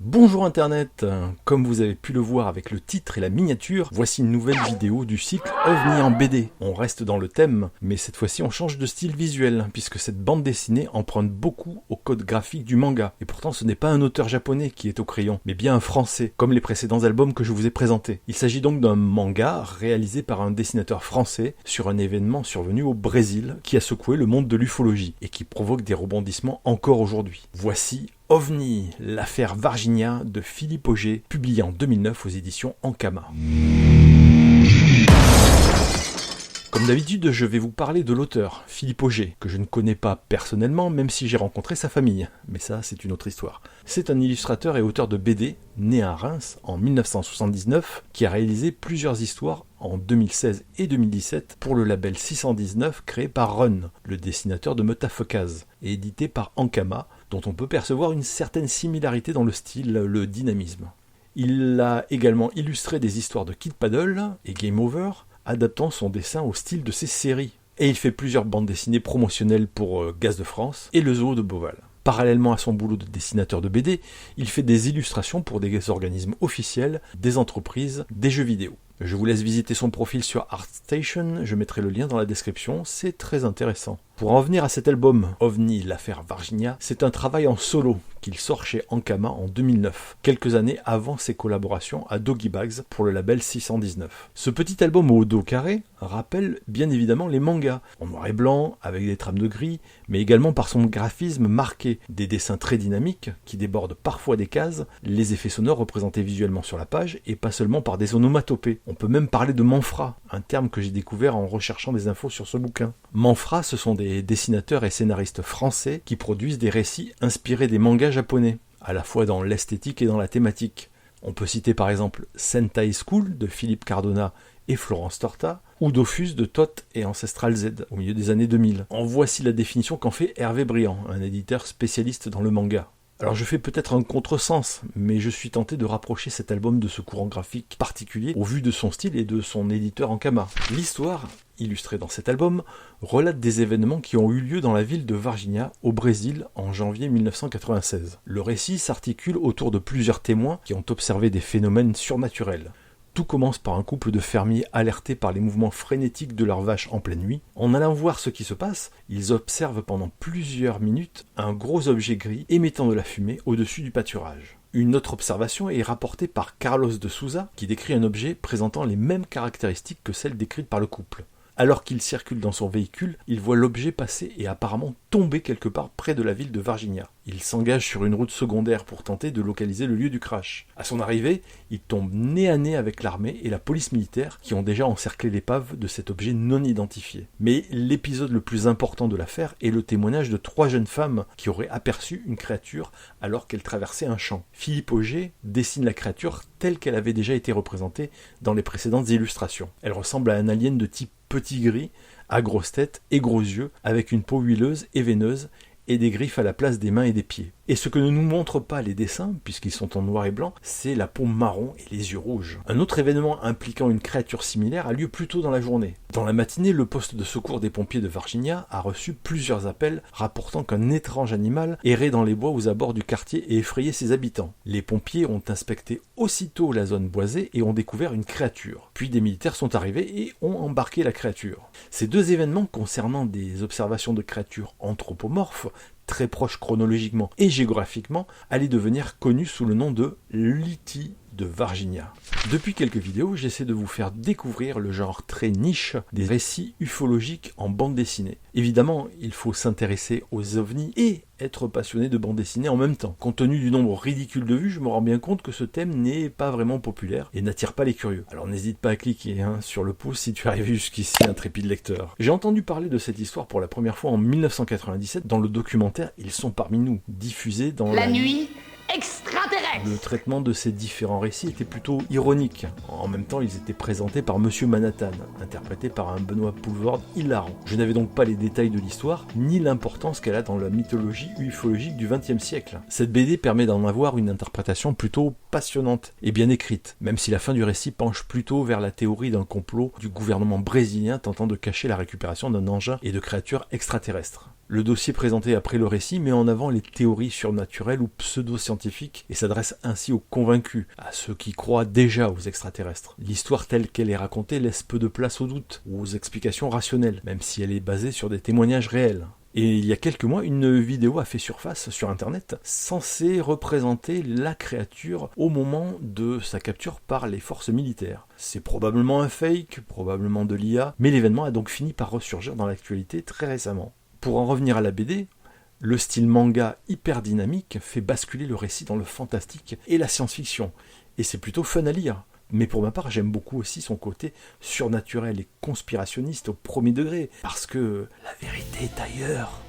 Bonjour Internet, comme vous avez pu le voir avec le titre et la miniature, voici une nouvelle vidéo du cycle OVNI en BD. On reste dans le thème, mais cette fois-ci on change de style visuel, puisque cette bande dessinée emprunte beaucoup au code graphique du manga. Et pourtant ce n'est pas un auteur japonais qui est au crayon, mais bien un français, comme les précédents albums que je vous ai présentés. Il s'agit donc d'un manga réalisé par un dessinateur français sur un événement survenu au Brésil qui a secoué le monde de l'ufologie et qui provoque des rebondissements encore aujourd'hui. Voici OVNI, l'affaire Varginha de Philippe Auger, publié en 2009 aux éditions Ankama. Comme d'habitude, je vais vous parler de l'auteur, Philippe Auger, que je ne connais pas personnellement, même si j'ai rencontré sa famille. Mais ça, c'est une autre histoire. C'est un illustrateur et auteur de BD, né à Reims en 1979, qui a réalisé plusieurs histoires en 2016 et 2017 pour le label 619 créé par Run, le dessinateur de Metafekaz, et édité par Ankama, dont on peut percevoir une certaine similarité dans le style, le dynamisme. Il a également illustré des histoires de Kid Paddle et Game Over, adaptant son dessin au style de ses séries. Et il fait plusieurs bandes dessinées promotionnelles pour Gaz de France et le Zoo de Beauval. Parallèlement à son boulot de dessinateur de BD, il fait des illustrations pour des organismes officiels, des entreprises, des jeux vidéo. Je vous laisse visiter son profil sur ArtStation, je mettrai le lien dans la description, c'est très intéressant. Pour en venir à cet album, OVNI, l'affaire Varginha, c'est un travail en solo qu'il sort chez Ankama en 2009, quelques années avant ses collaborations à Doggy Bags pour le label 619. Ce petit album au dos carré rappelle bien évidemment les mangas, en noir et blanc, avec des trames de gris, mais également par son graphisme marqué, des dessins très dynamiques qui débordent parfois des cases, les effets sonores représentés visuellement sur la page et pas seulement par des onomatopées. On peut même parler de manfra, un terme que j'ai découvert en recherchant des infos sur ce bouquin. Manfra, ce sont des dessinateurs et scénaristes français qui produisent des récits inspirés des mangas japonais, à la fois dans l'esthétique et dans la thématique. On peut citer par exemple Sentai School de Philippe Cardona et Florence Torta, ou Dofus de Tot et Ancestral Z, au milieu des années 2000. En voici la définition qu'en fait Hervé Briand, un éditeur spécialiste dans le manga. Alors je fais peut-être un contresens, mais je suis tenté de rapprocher cet album de ce courant graphique particulier au vu de son style et de son éditeur Ankama. L'histoire, illustrée dans cet album, relate des événements qui ont eu lieu dans la ville de Varginha, au Brésil, en janvier 1996. Le récit s'articule autour de plusieurs témoins qui ont observé des phénomènes surnaturels. Tout commence par un couple de fermiers alertés par les mouvements frénétiques de leurs vaches en pleine nuit. En allant voir ce qui se passe, ils observent pendant plusieurs minutes un gros objet gris émettant de la fumée au-dessus du pâturage. Une autre observation est rapportée par Carlos de Souza, qui décrit un objet présentant les mêmes caractéristiques que celles décrites par le couple. Alors qu'il circule dans son véhicule, il voit l'objet passer et apparemment tomber quelque part près de la ville de Varginha. Il s'engage sur une route secondaire pour tenter de localiser le lieu du crash. À son arrivée, il tombe nez à nez avec l'armée et la police militaire qui ont déjà encerclé l'épave de cet objet non identifié. Mais l'épisode le plus important de l'affaire est le témoignage de 3 jeunes femmes qui auraient aperçu une créature alors qu'elles traversaient un champ. Philippe Auger dessine la créature telle qu'elle avait déjà été représentée dans les précédentes illustrations. Elle ressemble à un alien de type petit gris, à grosse tête et gros yeux, avec une peau huileuse et veineuse, et des griffes à la place des mains et des pieds. Et ce que ne nous montrent pas les dessins, puisqu'ils sont en noir et blanc, c'est la peau marron et les yeux rouges. Un autre événement impliquant une créature similaire a lieu plus tôt dans la journée. Dans la matinée, le poste de secours des pompiers de Varginha a reçu plusieurs appels rapportant qu'un étrange animal errait dans les bois aux abords du quartier et effrayait ses habitants. Les pompiers ont inspecté aussitôt la zone boisée et ont découvert une créature. Puis des militaires sont arrivés et ont embarqué la créature. Ces deux événements concernant des observations de créatures anthropomorphes, très proches chronologiquement et géographiquement, allaient devenir connus sous le nom de l'E.T. de Varginha. Depuis quelques vidéos, j'essaie de vous faire découvrir le genre très niche des récits ufologiques en bande dessinée. Évidemment, il faut s'intéresser aux ovnis et être passionné de bande dessinée en même temps. Compte tenu du nombre ridicule de vues, je me rends bien compte que ce thème n'est pas vraiment populaire et n'attire pas les curieux. Alors n'hésite pas à cliquer sur le pouce si tu es arrivé jusqu'ici, intrépide lecteur. J'ai entendu parler de cette histoire pour la première fois en 1997 dans le documentaire Ils sont parmi nous, diffusé dans la nuit extraterrestre. Le traitement de ces différents récits était plutôt ironique. En même temps, ils étaient présentés par Monsieur Manhattan, interprété par un Benoît Poulvord hilarant. Je n'avais donc pas les détails de l'histoire, ni l'importance qu'elle a dans la mythologie ufologique du XXe siècle. Cette BD permet d'en avoir une interprétation plutôt passionnante et bien écrite, même si la fin du récit penche plutôt vers la théorie d'un complot du gouvernement brésilien tentant de cacher la récupération d'un engin et de créatures extraterrestres. Le dossier présenté après le récit met en avant les théories surnaturelles ou pseudo-scientifiques et s'adresse ainsi aux convaincus, à ceux qui croient déjà aux extraterrestres. L'histoire telle qu'elle est racontée laisse peu de place aux doutes ou aux explications rationnelles, même si elle est basée sur des témoignages réels. Et il y a quelques mois, une vidéo a fait surface sur internet censée représenter la créature au moment de sa capture par les forces militaires. C'est probablement un fake, probablement de l'IA, mais l'événement a donc fini par ressurgir dans l'actualité très récemment. Pour en revenir à la BD, le style manga hyper dynamique fait basculer le récit dans le fantastique et la science-fiction, et c'est plutôt fun à lire. Mais pour ma part, j'aime beaucoup aussi son côté surnaturel et conspirationniste au premier degré, parce que la vérité est ailleurs.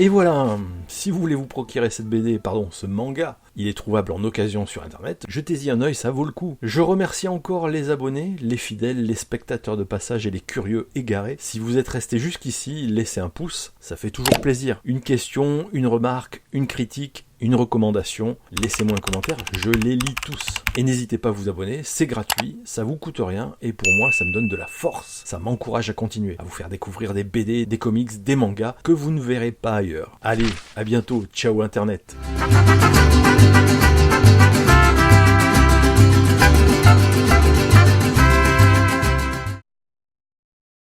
Et voilà, si vous voulez vous procurer ce manga, il est trouvable en occasion sur internet, jetez-y un œil, ça vaut le coup. Je remercie encore les abonnés, les fidèles, les spectateurs de passage et les curieux égarés. Si vous êtes restés jusqu'ici, laissez un pouce, ça fait toujours plaisir. Une question, une remarque, une critique, une recommandation, laissez-moi un commentaire, je les lis tous. Et n'hésitez pas à vous abonner, c'est gratuit, ça vous coûte rien, et pour moi ça me donne de la force, ça m'encourage à continuer, à vous faire découvrir des BD, des comics, des mangas que vous ne verrez pas ailleurs. Allez, à bientôt, ciao internet.